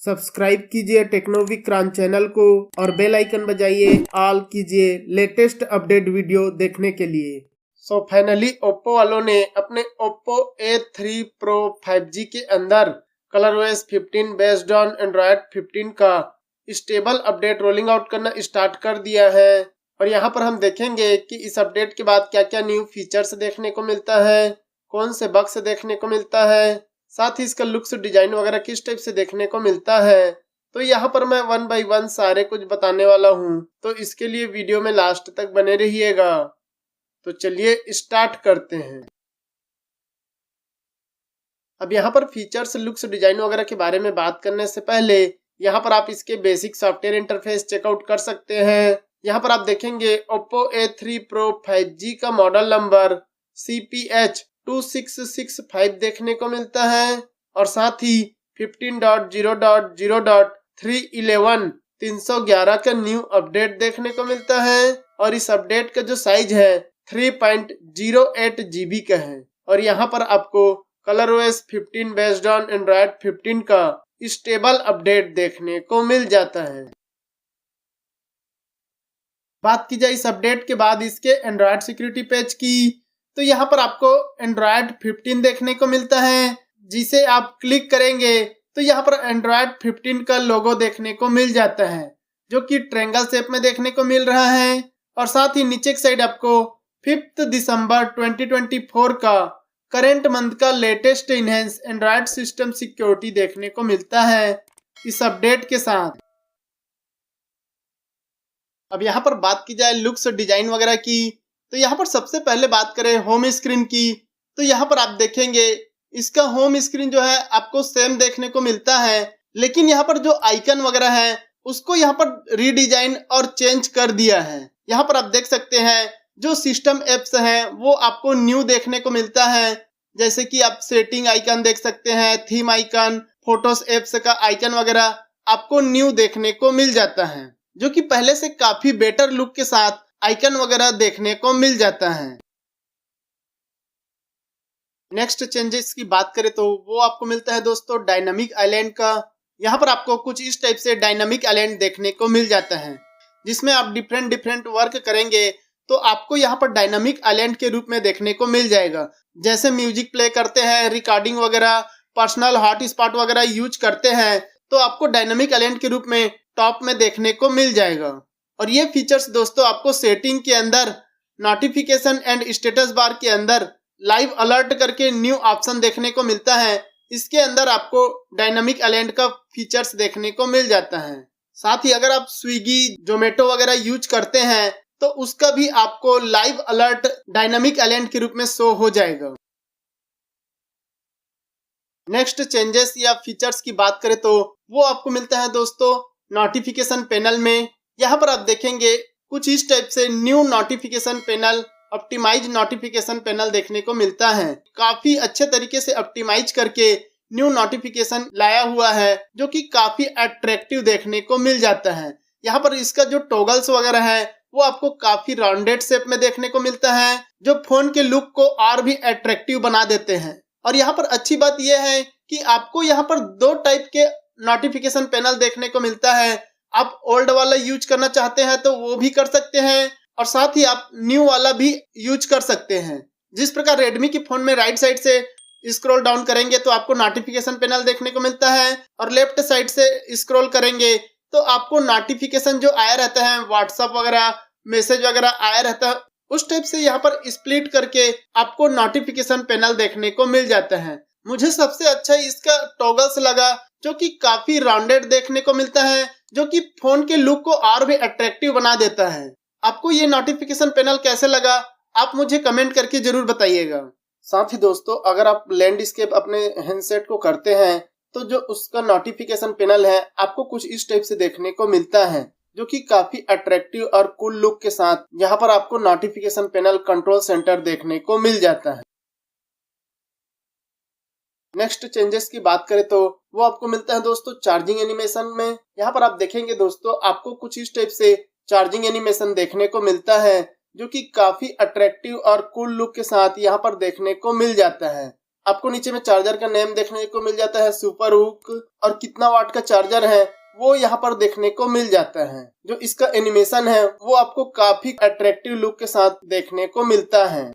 Subscribe कीजिए टेक्नोविक्रांत channel को और बेल आइकन बजाइए, ऑल कीजिए लेटेस्ट अपडेट वीडियो देखने के लिए। फाइनली ओप्पो वालों ने अपने ओप्पो A3 Pro 5G के अंदर ColorOS 15 बेस्ड ऑन एंड्रॉयड 15 का स्टेबल अपडेट रोलिंग आउट करना स्टार्ट कर दिया है। और यहाँ पर हम देखेंगे कि इस अपडेट के बाद क्या क्या न्यू फीचर्स देखने को मिलता है, कौन से बग्स देखने को मिलता है, साथ ही इसका लुक्स डिजाइन वगैरह किस टाइप से देखने को मिलता है। तो यहाँ पर मैं 1 बाय 1 सारे कुछ बताने वाला हूँ, तो इसके लिए वीडियो में लास्ट तक बने रहिएगा। तो चलिए स्टार्ट करते हैं। अब यहाँ पर फीचर्स, लुक्स, डिजाइन वगैरह के बारे में बात करने से पहले यहाँ पर आप इसके बेसिक सॉफ्टवेयर इंटरफेस चेकआउट कर सकते हैं। यहाँ पर आप देखेंगे Oppo A3 Pro 5G का मॉडल नंबर CPH2665 देखने को मिलता है और साथ ही 15.0.0.311 का न्यू अपडेट देखने को मिलता है। और इस अपडेट का जो साइज है 3.08 GB का है। और यहाँ पर आपको ColorOS 15 बेस्ड ऑन एंड्रॉयड 15 का स्टेबल अपडेट देखने को मिल जाता है। बात की जाए इस अपडेट के बाद इसके एंड्रॉयड सिक्योरिटी पैच की, तो यहाँ पर आपको एंड्रॉयड 15 देखने को मिलता है, जिसे आप क्लिक करेंगे तो यहाँ पर एंड्रॉयड 15 का लोगो देखने को मिल जाता है, जो कि ट्रायंगल शेप में देखने को मिल रहा है। और साथ ही नीचे की साइड आपको 5 दिसंबर 2024 का करंट मंथ का latest enhance Android system security देखने को मिलता है इस अपडेट के साथ। अब यहाँ पर बात की जाए लुक्स, डिजाइन वगैरह की, तो यहाँ पर सबसे पहले बात करें होम स्क्रीन की, तो यहाँ पर आप देखेंगे इसका होम स्क्रीन जो है आपको सेम देखने को मिलता है, लेकिन यहाँ पर जो आइकन वगैरह है उसको यहाँ पर रीडिजाइन और चेंज कर दिया है। यहाँ पर आप देख सकते हैं जो सिस्टम एप्स हैं वो आपको न्यू देखने को मिलता है, जैसे कि आप सेटिंग आइकन देख सकते हैं, थीम आइकन, फोटोस एप्स का आइकन वगैरह आपको न्यू देखने को मिल जाता है, जो कि पहले से काफी बेटर लुक के साथ आइकन वगैरह देखने को मिल जाता है। नेक्स्ट चेंजेस की बात करें तो वो आपको मिलता है दोस्तों डायनामिक आइलैंड का। यहाँ पर आपको कुछ इस टाइप से डायनामिक आइलैंड देखने को मिल जाता है, जिसमें आप डिफरेंट वर्क करेंगे तो आपको यहाँ पर डायनामिक आइलैंड के रूप में देखने को मिल जाएगा। जैसे म्यूजिक प्ले करते हैं, रिकॉर्डिंग वगैरह, पर्सनल हॉटस्पॉट वगैरह यूज करते हैं, तो आपको डायनामिक आइलैंड के रूप में टॉप में देखने को मिल जाएगा। और ये फीचर्स दोस्तों आपको सेटिंग के अंदर, नोटिफिकेशन एंड स्टेटस बार के अंदर लाइव अलर्ट करके न्यू ऑप्शन देखने को मिलता है। इसके अंदर आपको डायनामिक आइलैंड का फीचर्स देखने को मिल जाता है। साथ ही अगर आप स्विगी, जोमेटो वगैरह यूज करते हैं तो उसका भी आपको लाइव अलर्ट डायनामिक आइलैंड के रूप में शो हो जाएगा। नेक्स्ट चेंजेस या फीचर्स की बात करें तो वो आपको मिलता है दोस्तों नोटिफिकेशन पैनल में। यहाँ पर आप देखेंगे कुछ इस टाइप से new notification panel, optimize notification panel देखने को मिलता है। काफी अच्छे तरीके से ऑप्टिमाइज करके न्यू नोटिफिकेशन लाया हुआ है, जो कि काफी अट्रैक्टिव देखने को मिल जाता है। यहाँ पर इसका जो टॉगल्स वगैरह है वो आपको काफी राउंडेड शेप में देखने को मिलता है, जो फोन के लुक को और भी अट्रैक्टिव बना देते हैं। और यहाँ पर अच्छी बात यह है कि आपको यहाँ पर 2 टाइप के नोटिफिकेशन पैनल देखने को मिलता है। आप ओल्ड वाला यूज करना चाहते हैं तो वो भी कर सकते हैं, और साथ ही आप न्यू वाला भी यूज कर सकते हैं। जिस प्रकार रेडमी के फोन में राइट साइड से स्क्रॉल डाउन करेंगे तो आपको नोटिफिकेशन पैनल देखने को मिलता है, और लेफ्ट साइड से स्क्रॉल करेंगे तो आपको नोटिफिकेशन जो आया रहता है, व्हाट्सएप वगैरह, मैसेज वगैरह आया रहता है, उस टाइप से यहाँ पर स्प्लिट करके आपको नोटिफिकेशन पैनल देखने को मिल जाता है। मुझे सबसे अच्छा इसका टॉगल्स लगा, जो कि काफी राउंडेड देखने को मिलता है, जो कि फोन के लुक को और भी अट्रैक्टिव बना देता है। आपको ये नोटिफिकेशन पैनल कैसे लगा आप मुझे कमेंट करके जरूर बताइएगा। साथ ही दोस्तों अगर आप लैंडस्केप अपने हैंडसेट को करते हैं तो जो उसका नोटिफिकेशन पैनल है आपको कुछ इस टाइप से देखने को मिलता है, जो कि काफी अट्रैक्टिव और कूल लुक के साथ यहाँ पर आपको नोटिफिकेशन पैनल कंट्रोल सेंटर देखने को मिल जाता है। नेक्स्ट चेंजेस की बात करें तो वो आपको मिलता है दोस्तों चार्जिंग एनिमेशन में। यहाँ पर आप देखेंगे दोस्तों आपको कुछ इस टाइप से चार्जिंग एनिमेशन देखने को मिलता है, जो कि काफी अट्रैक्टिव और कूल लुक के साथ यहाँ पर देखने को मिल जाता है। आपको नीचे में चार्जर का नेम देखने को मिल जाता है, सुपर हुक, और कितना वाट का चार्जर है वो यहाँ पर देखने को मिल जाता है। जो इसका एनिमेशन है वो आपको काफी अट्रैक्टिव लुक के साथ देखने को मिलता है।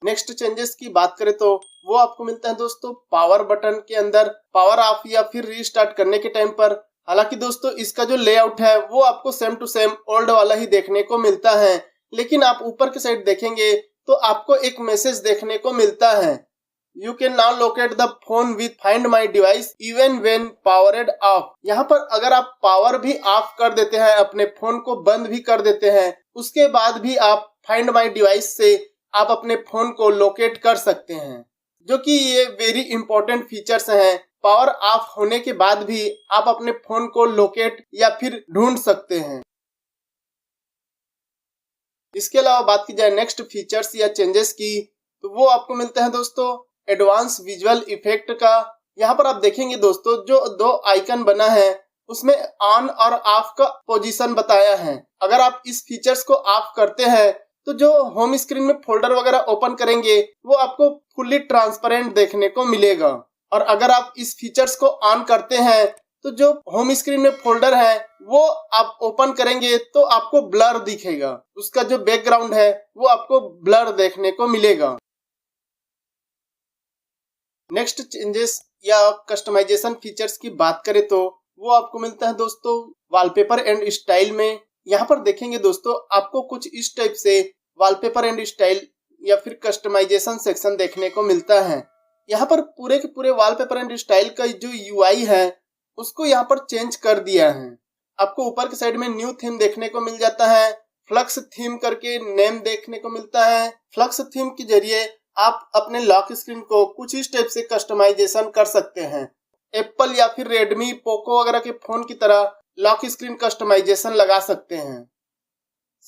नेक्स्ट चेंजेस की बात करें तो वो आपको मिलता है दोस्तों पावर बटन के अंदर पावर ऑफ या फिर रीस्टार्ट करने के टाइम पर। हालांकि दोस्तों इसका जो लेआउट है वो आपको सेम टू सेम ओल्ड वाला ही देखने को मिलता है, लेकिन आप ऊपर की साइड देखेंगे तो आपको एक मैसेज देखने को मिलता है, you can now locate the phone with find my device even when powered off. यहाँ पर अगर आप पावर भी ऑफ कर देते हैं, अपने फोन को बंद भी कर देते हैं, उसके बाद भी आप फाइंड माई डिवाइस से आप अपने फोन को लोकेट कर सकते हैं, जो कि ये वेरी इंपॉर्टेंट फीचर्स हैं। पावर ऑफ होने के बाद भी आप अपने फोन को लोकेट या फिर ढूंढ सकते हैं। इसके अलावा बात की जाए नेक्स्ट फीचर्स या चेंजेस की, तो वो आपको मिलता है दोस्तों एडवांस विजुअल इफेक्ट का। यहाँ पर आप देखेंगे दोस्तों जो दो आइकन बना है उसमें ऑन और ऑफ का पोजीशन बताया है। अगर आप इस फीचर्स को ऑफ करते हैं तो जो होम स्क्रीन में फोल्डर वगैरह ओपन करेंगे वो आपको फुल्ली ट्रांसपेरेंट देखने को मिलेगा, और अगर आप इस फीचर्स को ऑन करते हैं तो जो होम स्क्रीन में फोल्डर है वो आप ओपन करेंगे तो आपको ब्लर दिखेगा, उसका जो बैकग्राउंड है वो आपको ब्लर देखने को मिलेगा। नेक्स्ट चेंजेस या कस्टमाइजेशन फीचर्स की बात करें तो वो आपको मिलता है दोस्तों वॉलपेपर एंड स्टाइल में। यहाँ पर देखेंगे दोस्तों आपको कुछ इस टाइप से वॉलपेपर एंड स्टाइल या फिर कस्टमाइजेशन सेक्शन देखने को मिलता है। यहाँ पर पूरे के पूरे वॉलपेपर एंड स्टाइल का जो यूआई है उसको यहाँ पर चेंज कर दिया है। आपको ऊपर के साइड में न्यू थीम देखने को मिल जाता है, फ्लक्स थीम करके नेम देखने को मिलता है। फ्लक्स थीम के जरिए आप अपने लॉक स्क्रीन को कुछ इस टाइप से कस्टमाइजेशन कर सकते हैं। एप्पल या फिर रेडमी, पोको वगैरह के फोन की तरह लॉक स्क्रीन कस्टमाइजेशन लगा सकते हैं।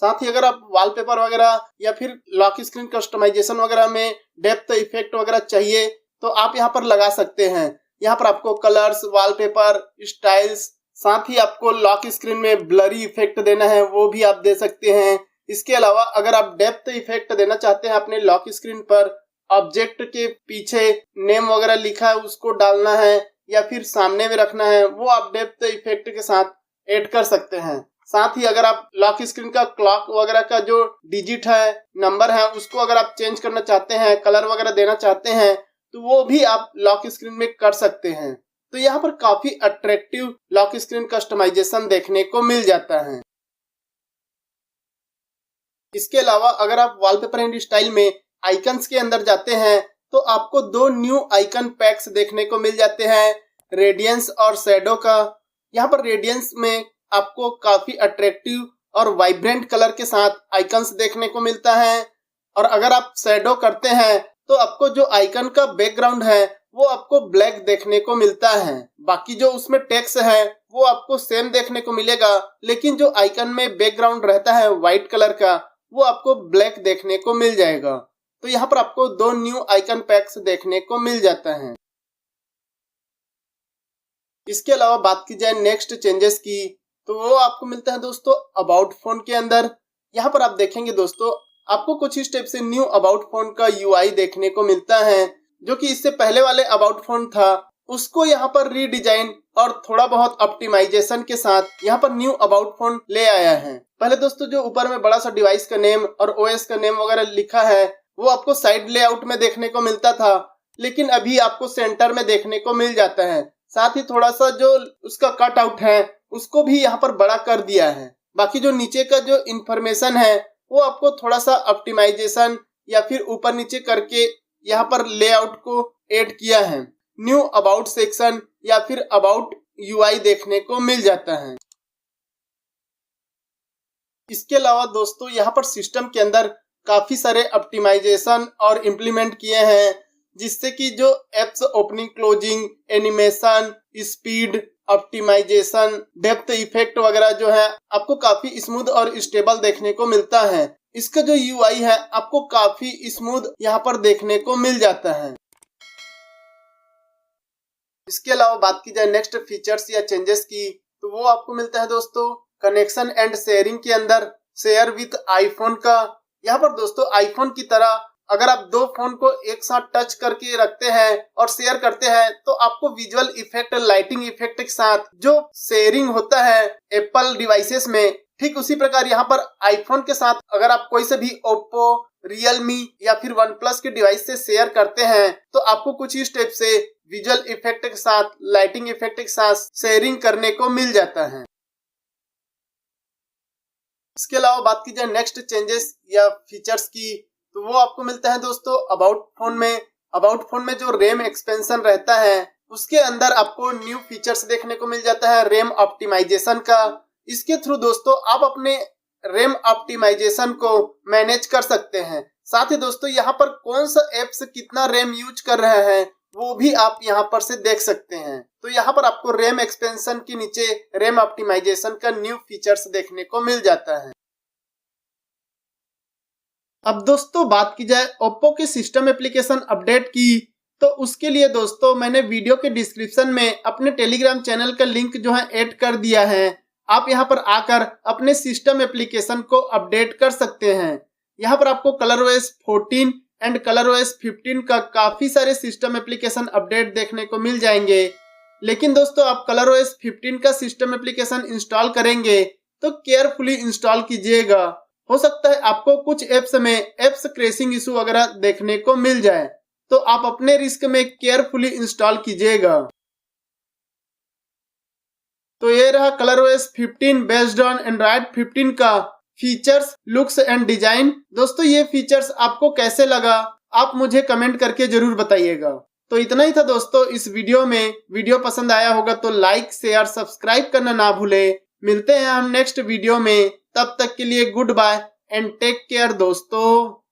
साथ ही अगर आप वॉलपेपर वगैरह या फिर लॉक स्क्रीन कस्टमाइजेशन वगैरह में डेप्थ इफेक्ट वगैरह चाहिए तो आप यहाँ पर लगा सकते हैं। यहाँ पर आपको कलर्स, वॉलपेपर, स्टाइल्स, साथ ही आपको लॉक स्क्रीन में ब्लरी इफेक्ट देना है वो भी आप दे सकते हैं। इसके अलावा अगर आप डेप्थ इफेक्ट देना चाहते हैं अपने लॉक स्क्रीन पर, ऑब्जेक्ट के पीछे नेम वगैरह लिखा है उसको डालना है या फिर सामने में रखना है, वो आप डेप्थ इफेक्ट के साथ ऐड कर सकते हैं। साथ ही अगर आप लॉक स्क्रीन का क्लॉक वगैरह का जो डिजिट है, नंबर है, उसको अगर आप चेंज करना चाहते हैं, कलर वगैरह देना चाहते हैं तो वो भी आप लॉक स्क्रीन में कर सकते हैं। तो यहाँ पर काफी अट्रैक्टिव लॉक स्क्रीन कस्टमाइजेशन देखने को मिल जाता है। इसके अलावा अगर आप वॉलपेपर एंड स्टाइल में आइकन्स के अंदर जाते हैं तो आपको दो न्यू आइकन पैक्स देखने को मिल जाते हैं, रेडियंस और शैडो का। यहाँ पर रेडियंस में आपको काफी अट्रैक्टिव और वाइब्रेंट कलर के साथ आइकन्स देखने को मिलता है, और अगर आप शैडो करते हैं तो आपको जो आइकन का बैकग्राउंड है वो आपको ब्लैक देखने को मिलता है। बाकी जो उसमें टेक्स्ट है वो आपको सेम देखने को मिलेगा, लेकिन जो आइकन में बैकग्राउंड रहता है व्हाइट कलर का वो आपको ब्लैक देखने को मिल जाएगा। तो यहाँ पर आपको दो न्यू आइकन पैक्स देखने को मिल जाता है। इसके अलावा बात की जाए नेक्स्ट चेंजेस की तो वो आपको मिलता है दोस्तों अबाउट फोन के अंदर। यहाँ पर आप देखेंगे दोस्तों आपको कुछ इस टाइप से न्यू अबाउट फोन का यूआई देखने को मिलता है, जो कि इससे पहले वाले अबाउट फोन था उसको यहाँ पर रीडिजाइन और थोड़ा बहुत ऑप्टिमाइजेशन के साथ यहाँ पर न्यू अबाउट फोन ले आया है। पहले दोस्तों जो ऊपर में बड़ा सा डिवाइस का नेम और ओएस का नेम वगैरह लिखा है वो आपको साइड लेआउट में देखने को मिलता था, लेकिन अभी आपको सेंटर में देखने को मिल जाता है। साथ ही थोड़ा सा जो उसका कट आउट है उसको भी यहाँ पर बड़ा कर दिया है। बाकी जो नीचे का जो इंफॉर्मेशन है वो आपको थोड़ा सा ऑप्टिमाइजेशन या फिर ऊपर नीचे करके यहाँ पर लेआउट को ऐड किया है। न्यू अबाउट सेक्शन या फिर अबाउट यूआई देखने को मिल जाता है। इसके अलावा दोस्तों यहाँ पर सिस्टम के अंदर काफी सारे ऑप्टिमाइजेशन और इम्प्लीमेंट किए हैं, जिससे कि जो apps opening closing, animation, speed, optimization, depth effect वगैरह जो है आपको काफी स्मूथ और स्टेबल देखने को मिलता है। इसका जो यूआई है आपको काफी स्मूथ यहाँ पर देखने को मिल जाता है। इसके अलावा बात की जाए नेक्स्ट फीचर्स या चेंजेस की तो वो आपको मिलता है दोस्तों कनेक्शन एंड शेयरिंग के अंदर शेयर विथ आईफोन का। यहाँ पर दोस्तों आईफोन की तरह अगर आप दो फोन को एक साथ टच करके रखते हैं और शेयर करते हैं तो आपको विजुअल इफेक्ट, लाइटिंग इफेक्ट के साथ जो शेयरिंग होता है एप्पल डिवाइसेस में, ठीक उसी प्रकार यहाँ पर आईफोन के साथ अगर आप कोई से भी ओप्पो, रियलमी या फिर वन प्लस के डिवाइस से शेयर करते हैं तो आपको कुछ इस टाइप से विजुअल इफेक्ट के साथ, लाइटिंग इफेक्ट के साथ शेयरिंग करने को मिल जाता है। इसके अलावा बात की जाए नेक्स्ट चेंजेस या फीचर्स की, तो वो आपको मिलता है दोस्तों अबाउट फोन में। अबाउट फोन में जो रैम एक्सपेंशन रहता है उसके अंदर आपको न्यू फीचर्स देखने को मिल जाता है रैम ऑप्टिमाइजेशन का। इसके थ्रू दोस्तों आप अपने रैम ऑप्टिमाइजेशन को मैनेज कर सकते हैं। साथ ही दोस्तों यहाँ पर कौन सा एप्स कितना रैम यूज कर रहे हैं वो भी आप यहाँ पर से देख सकते हैं। तो यहाँ पर आपको रैम एक्सपेंशन के नीचे रैम ऑप्टिमाइजेशन का न्यू फीचर्स देखने को मिल जाता है। अब दोस्तों बात की जाए ओप्पो के सिस्टम एप्लीकेशन अपडेट की, तो उसके लिए दोस्तों मैंने वीडियो के डिस्क्रिप्शन में अपने टेलीग्राम चैनल का लिंक जो है ऐड कर दिया है। आप यहां पर आकर अपने सिस्टम एप्लीकेशन को अपडेट कर सकते हैं। यहां पर आपको ColorOS 14 एंड ColorOS 15 का काफी सारे सिस्टम एप्लीकेशन अपडेट देखने को मिल जाएंगे। लेकिन दोस्तों आप ColorOS 15 का सिस्टम एप्लीकेशन इंस्टॉल करेंगे तो केयरफुली इंस्टॉल कीजिएगा। हो सकता है आपको कुछ एप्स में एप्स क्रैशिंग इशू वगैरह देखने को मिल जाए, तो आप अपने रिस्क में केयरफुली इंस्टॉल कीजिएगा। तो ये रहा ColorOS 15 बेस्ड ऑन एंड्रॉइड 15 का फीचर्स, लुक्स एंड डिजाइन। दोस्तों ये फीचर्स आपको कैसे लगा आप मुझे कमेंट करके जरूर बताइएगा। तो इतना ही था दोस्तों इस वीडियो में। वीडियो पसंद आया होगा तो लाइक, शेयर, सब्सक्राइब करना ना भूले। मिलते हैं हम नेक्स्ट वीडियो में, तब तक के लिए goodbye and take care दोस्तों।